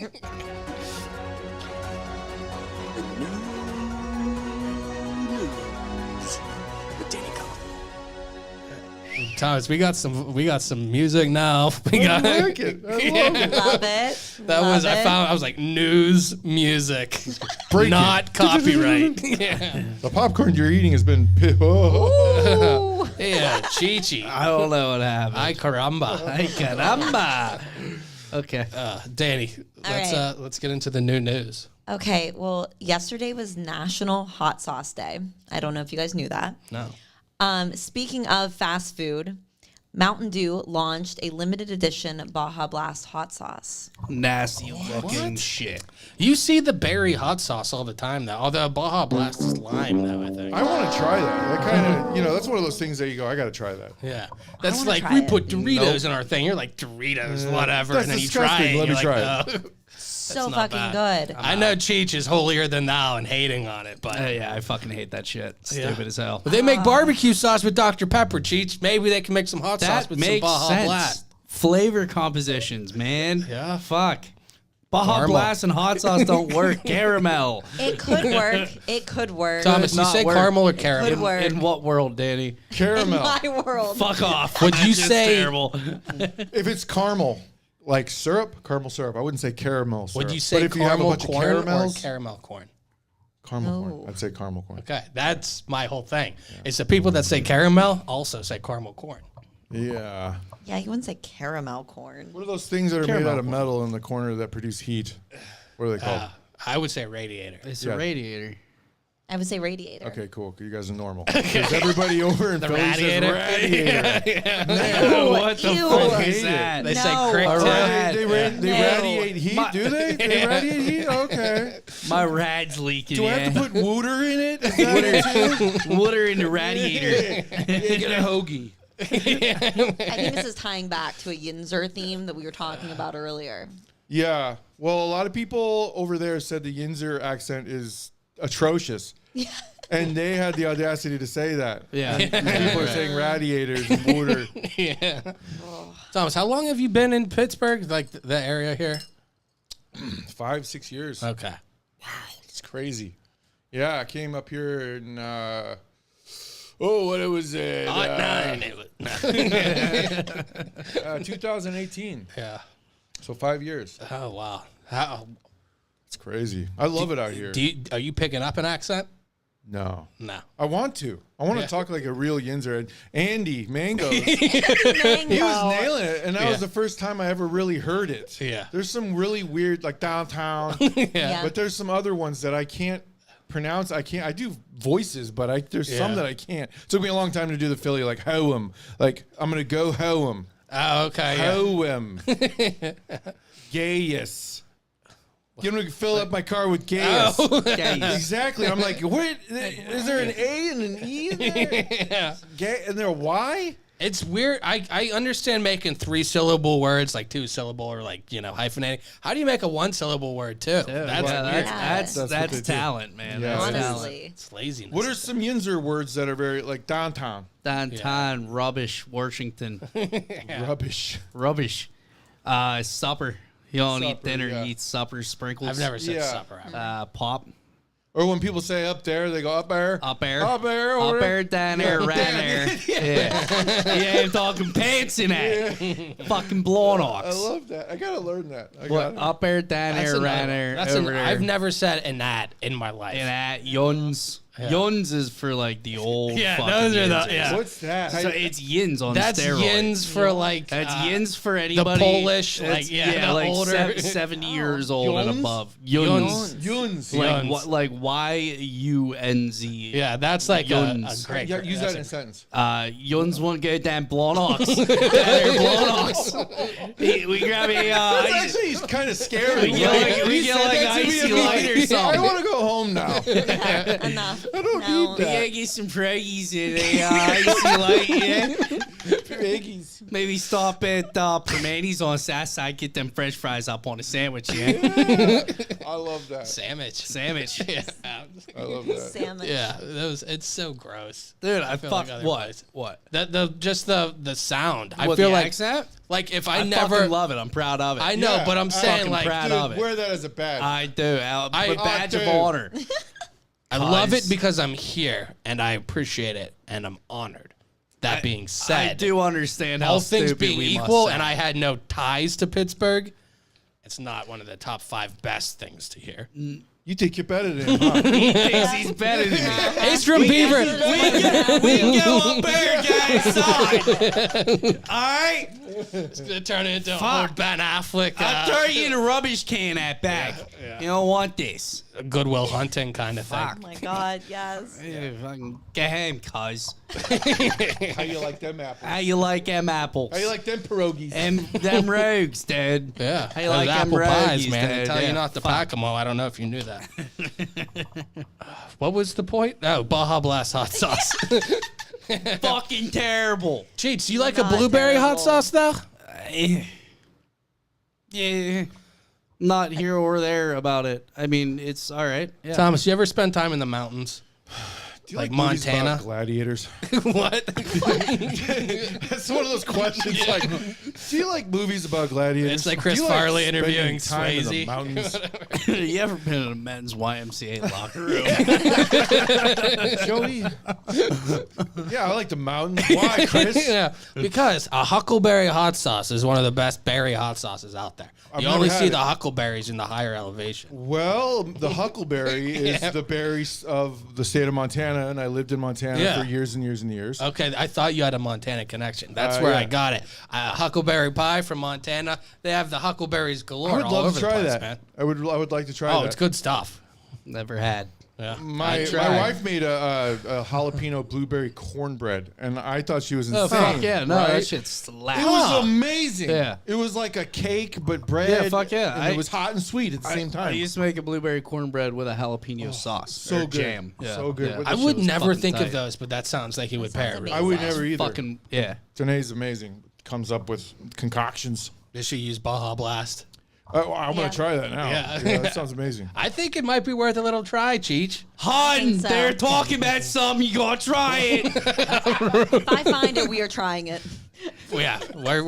Thomas, we got some music now. We got I like it. I love it. Love it. that was I was like news music, Breaking. not copyright. Yeah, The popcorn you're eating has been. Oh. Ooh. yeah, Chi-Chi. I don't know what happened. Ay caramba. Ay, caramba. Okay. Danny, right. let's get into the new news. Okay. Well, yesterday was National Hot Sauce Day. I don't know if you guys knew that. No. Speaking of fast food, Mountain Dew launched a limited edition Baja Blast hot sauce. Nasty looking What? shit. You see the berry hot sauce all the time though. Although Baja Blast is lime though, I think. I want to try that. That kind of, that's one of those things that you go, I got to try that. Yeah, that's wanna like try we it. put Doritos in our thing. You're like Doritos, whatever, That's and then disgusting. you try it. Let me and try you're like, it. So not fucking bad. good. I know Cheech is holier than thou and hating on it, but Yeah, I fucking hate that shit. Stupid as hell. but they make barbecue sauce with Dr. Pepper, Cheech. Maybe they can make some hot sauce That with some makes Baja sense. Blast. Flavor compositions, man. Yeah. Fuck. Baja Caramel. Blast and hot sauce don't work. Caramel. It could work. It could work. Thomas, you not say work. caramel or could caramel? work. In what world, Danny? In Caramel. my world. Fuck off. Would you That's say- terrible? If it's caramel, like syrup, caramel syrup. I wouldn't say caramel syrup. Would you say but if you have a caramel bunch corn of or caramels, caramel corn? caramel Oh. corn. I'd say caramel corn. Okay, that's my whole thing. It's the people that say caramel also say caramel corn. Yeah. Yeah, you wouldn't say caramel corn. What are those things that are made out of metal in the corner that produce heat? What are they called? I would say radiator. It's Yeah. a radiator. I would say radiator. Okay, cool. You guys are normal. Because everybody over in Philly radiator? says radiator. What the Ew. fuck hate is it. that? They say No. crick All too. right, they No. radiate heat, do they? They radiate heat? Okay. My rad's leaking. Do I yeah. have to put water in it? Is that it too? water in the radiator? Get a hoagie. I think this is tying back to a Yinzer theme that we were talking about earlier. Yeah. Well, a lot of people over there said the Yinzer accent is atrocious. Yeah. And they had the audacity to say that. Yeah. These people are saying radiators and water. Yeah. Thomas, how long have you been in Pittsburgh? Like the area here? 5-6 years. Okay. It's crazy. Yeah, I came up here in, what it was it? Hot 9. 2018. Yeah. So 5 years. Oh wow. How It's crazy. I love it out here. are you picking up an accent? No. No. I want to. I want Yeah. to talk like a real Yinzer. And Andy Mangoes, Mango. he was nailing it, and that Yeah. was the first time I ever really heard it. Yeah. There's some really weird, like downtown, Yeah. but there's some other ones that I can't pronounce. I do voices, but there's some Yeah. that I can't. It took me a long time to do the Philly, like hoem. Like I'm gonna go hoem, Oh, okay. Yeah. hoem, gayus. You're gonna fill up my car with gayus. Oh. Exactly. I'm like, what? Is there an A and an E in there? Yeah. Gay and there a Y? It's weird. I understand making 3-syllable words, like 2-syllable or like, hyphenating. How do you make a 1-syllable word too? That's weird. That's That's what they do. talent, man. Yeah. That's talent. Honestly. It's laziness. What are some Yinzer words that are very like downtown? Downtown, rubbish, Washington, Rubbish. rubbish. Supper. You don't eat Supper, dinner, yeah. you eat supper, sprinkles. I've never said Yeah. supper. Pop. Or when people say up there, they go up there. Up there. Up there. Up over there, down there, Yeah. right there. Yeah. I'm talking pants in that. Fucking blown I ox. love that. I gotta learn that. What? Up there, down there, right there, over there. I've never said an at in my life. And at yuns. Yeah. Yuns is for like the old Yeah, fucking those are the- yins. yeah. What's that? So it's yins on That's steroids. yins for like That's yins for anybody. Polish, that's- like, yeah, the like older- 70 years old and Yuns? above. Yuns. Yuns. Like Yuns. what? Like YUNZ. Yeah, that's like a Yuns. great. Yeah, use that's that in a sentence. Yuns won't go down blown ox. Down there, blown ox. We grab a. That's actually kind of scary. We get You said like that to me icy and I'm light or like, something. I want to go home now. Enough. I don't No. need We that. gotta get some Preggies in a icy light, yeah. Piggies. Maybe stop at Permanis on Southside, get them French fries up on a sandwich, yeah. I love that. sandwich. Sandwich. Yeah, I love that. Sandwich. yeah. It's so gross. Dude, I feel fuck like other what? places. What? The sound. I What, feel the like accent? if I I never fucking love it. I'm proud of it. I know, Yeah, but I'm saying fucking like proud Dude, of it. wear that as a badge. I do. I- Badge of dude. honor. I love it Cause- because I'm here and I appreciate it and I'm honored. That being said, I do understand how all things stupid being we must equal, sound. and I had no ties to Pittsburgh, it's not one of the top 5 best things to hear. You think you're better than him, huh? He thinks he's better than me. Ace from Beaver. We can go up there, guys. All right. It's gonna turn into a Fuck. whole Ben Affleck, I'll throw you in a rubbish can at back. yeah. You don't want this. Goodwill Hunting kind of Fuck. Oh my God, yes. Yeah, fucking get him, cuz. How you like them apples? How you like them apples? How you like them pierogies? them rogues, dude? Yeah, How you those like them apple pies, rogues, man. They dude? tell Yeah. you not to pack them all. I don't know if you knew that. What was the point? Oh, Baja Blast hot sauce. Fucking terrible. Cheats, you like a Not blueberry hot terrible. sauce though? Yeah. Not here or there about it. I mean, it's all right. Yeah. Thomas, you ever spend time in the mountains? Do you like movies about Montana? gladiators? What? That's one of those questions. Like, do you like movies about gladiators? It's like Chris Do you Farley spending interviewing time in the Swayze. mountains? You ever been in a men's YMCA locker room? Joey? Yeah, I like the mountains. Why, Chris? Yeah, because a huckleberry hot sauce is one of the best berry hot sauces out there. I've You never only had see it. the huckleberries in the higher elevation. Well, the huckleberry is the berries of the state of Montana, and I lived in Montana Yeah. for years and years and years. Okay, I thought you had a Montana connection. That's where I yeah. got it. Huckleberry pie from Montana. They have the huckleberries galore I would all love over to the try place, that. man. I would like to try Oh, that. it's good stuff. Never had. Yeah. My wife made a jalapeno blueberry cornbread, and I thought she was insane. Oh, fuck yeah. No, right? that shit slaps. It was amazing. Yeah. It was like a cake, but bread. Yeah, fuck yeah. And it was hot and sweet at the same I time. used to make a blueberry cornbread with a jalapeno sauce. so or good. jam. Yeah. So good. Yeah. With I the would was never fucking think tight. of those, but that sounds like he would pair it. sounds really I would well. never either. Fucking, yeah. Danae's amazing. Comes up with concoctions. They should use Baja Blast. I'm Yeah. gonna try that now. Yeah. That sounds amazing. I think it might be worth a little try, Cheech. Hun, think so. they're talking about something. You gotta try it. If I find it, we are trying it. Well, yeah, we're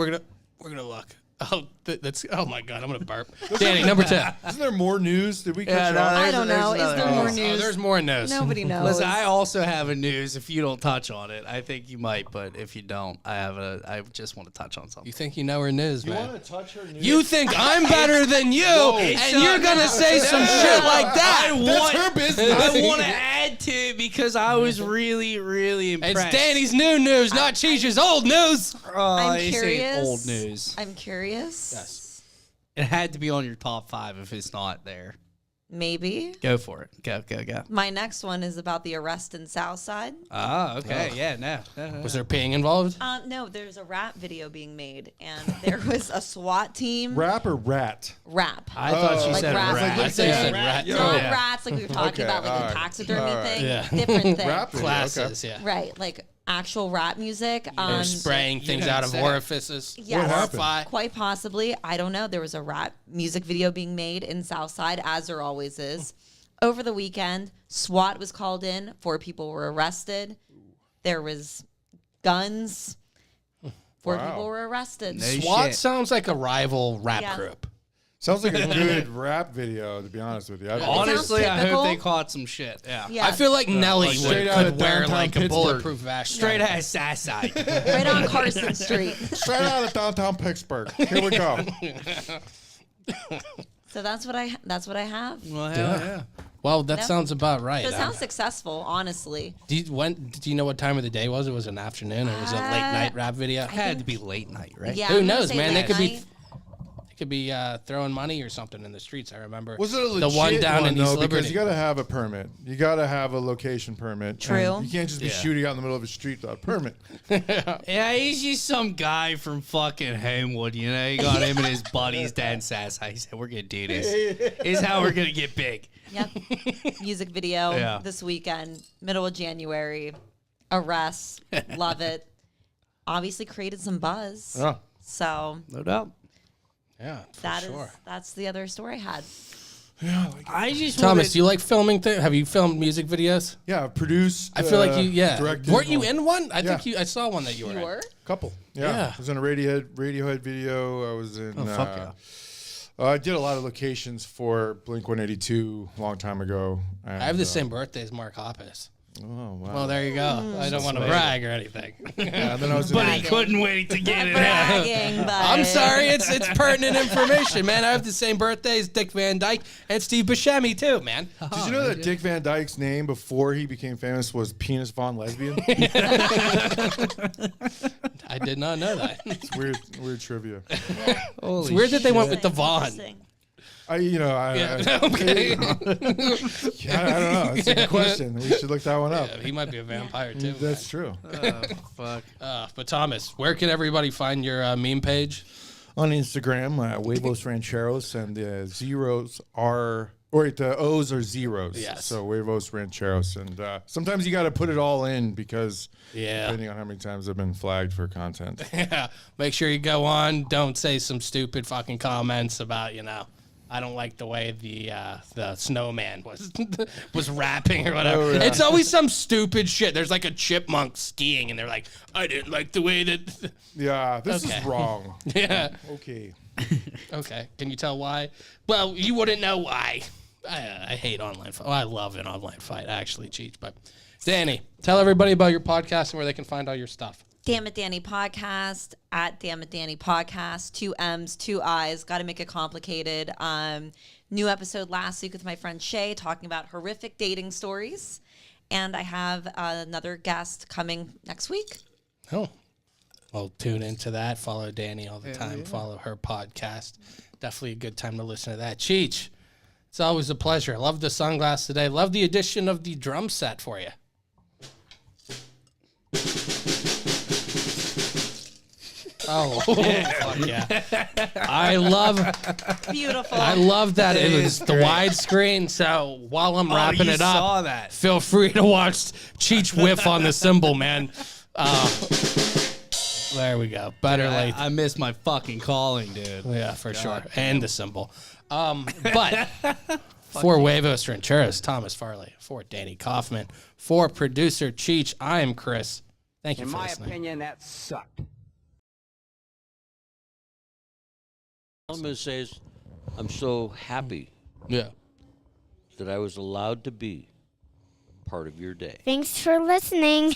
gonna look. Oh, that's oh my god, I'm gonna burp. Danny, number 10. Isn't there more news? Did we catch Yeah, no, up? I don't know. Is another there news. more Oh, news? there's more news. Nobody knows. Listen, I also have a news. If you don't touch on it, I think you might. But if you don't, I just want to touch on something. You think you know her news, You man? want to touch her news? You think I'm better than you, and you're gonna say some shit like that. That's her business. I want to add to it because I was really, really impressed. It's Danny's new news, not Cheech's old news. I'm this ain't curious. Old news. I'm curious. Yes. It had to be on your top 5 if it's not there. Maybe. Go for it. Go. My next one is about the arrest in Southside. Ah, okay. Yeah, no. Was there peeing involved? No, there's a rap video being made, and there was a SWAT team. Rap or rat? Rap. I thought she Like said rats. rat. I thought you said rat. Yo. Not rats like we were talking Okay, about, like all the right. taxidermy All right. thing. Yeah. Different thing. Rap video, Classes, okay. yeah. Right. Like actual rap music. They're spraying things out of orifices. Yes. What happened? Horrify. Quite possibly. I don't know. There was a rap music video being made in Southside, as there always is. Over the weekend, SWAT was called in. 4 people were arrested. There was guns. 4 Wow. people were arrested. No SWAT shit. sounds like a rival rap Yeah. group. Sounds like a good rap video, to be honest with you. Honestly, I typical. hope they caught some shit. Yeah. Yeah. I feel like Nelly like straight would, out of could wear downtown like a Pittsburgh. bulletproof vest. Straight ass Southside. Right on Carson Street. Straight out of downtown Pittsburgh. Here we go. So that's what I have. Well, hell yeah. Well, that Yeah. sounds about right. So it sounds successful, honestly. do you know what time of the day was? It was an afternoon or was it a late night rap video? It had to be late night, right? Yeah. Who I'm gonna knows, say man? They late could be night. throwing money or something in the streets. I remember. Was it a legit the one down in though? East Because Liberty? you got to have a permit. You got to have a location permit. True. And you can't just be Yeah. shooting out in the middle of a street without a permit. Yeah, he's just some guy from fucking Homewood, you know? He got him and his buddies down Southside. He said, we're going to do this. This is how we're going to get big. Yep. Music video Yeah. this weekend, middle of January. Arrests. Love it. Obviously created some buzz. Yeah. So No doubt. Yeah, for sure. that's the other story I had. I just Thomas, do you like filming? Have you filmed music videos? Yeah, produced. I feel like you, directed. Weren't you in one? I think Yeah. I saw one that you were You in. were? Couple. Yeah. Yeah. I was in a Radiohead video. I was in. fuck yeah. I did a lot of locations for Blink 182 a long time ago. And, I have the same birthday as Mark Hoppus. Oh wow. Well, there you go. I don't want to sweet. brag or anything. Yeah, then I was in. But he couldn't wait to get it out. Bragging, but I'm sorry, it's pertinent information, man. I have the same birthday as Dick Van Dyke and Steve Buscemi too, man. Did you know that Dick Van Dyke's name before he became famous was Penis Von Lesbian? I did not know that. It's weird trivia. It's weird that they went with the Vaughn. Interesting. I Yeah, okay. I don't know. It's a good question. We should look that one up. He might be a vampire too. That's true. Fuck. But Thomas, where can everybody find your meme page? On Instagram, Huevos Rancheros, and the zeros are, or the O's are zeros. Yes. So Huevos Rancheros, and sometimes you got to put it all in because Yeah. depending on how many times I've been flagged for content. Yeah. Make sure you go on. Don't say some stupid fucking comments about, I don't like the way the snowman was rapping or whatever. Oh, yeah. It's always some stupid shit. There's like a chipmunk skiing, and they're like, I didn't like the way that. Yeah, this Okay. is wrong. Yeah. Okay. Okay. Can you tell why? Well, you wouldn't know why. I hate online fight. Well, I love an online fight, actually, Cheech. But Danny, tell everybody about your podcast and where they can find all your stuff. Damn It Danny podcast at Damn It Danny podcast. 2 M's, 2 I's. Got to make it complicated. New episode last week with my friend Shay talking about horrific dating stories. And I have another guest coming next week. Oh. Well, tune into that. Follow Danny all the time. Follow her podcast. Definitely a good time to listen to that. Cheech, it's always a pleasure. Love the sunglass today. Love the addition of the drum set for you. Oh, fuck yeah. I love Beautiful. that it was the widescreen. So while I'm wrapping you it up, saw that. feel free to watch Cheech whiff on the cymbal, man. There we go. Better late. I miss my fucking calling, dude. Yeah, for sure. And the symbol. But for Huevos Rancheros, Thomas Farley. For Danny Kaufman. For producer Cheech, I am Chris. Thank you In for my listening. opinion, that sucked. All I'm going to say is I'm so happy Yeah. that I was allowed to be part of your day. Thanks for listening.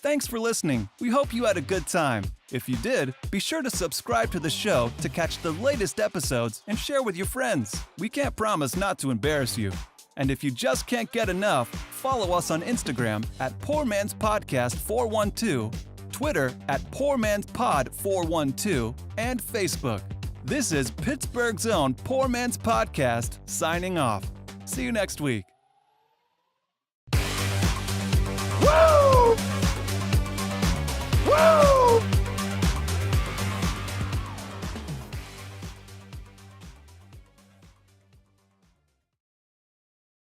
Thanks for listening. We hope you had a good time. If you did, be sure to subscribe to the show to catch the latest episodes and share with your friends. We can't promise not to embarrass you. And if you just can't get enough, follow us on Instagram at Poor Man's Podcast 412, Twitter at Poor Man's Pod 412, and Facebook. This is Pittsburgh's own Poor Man's Podcast signing off. See you next week. Woo! Woo!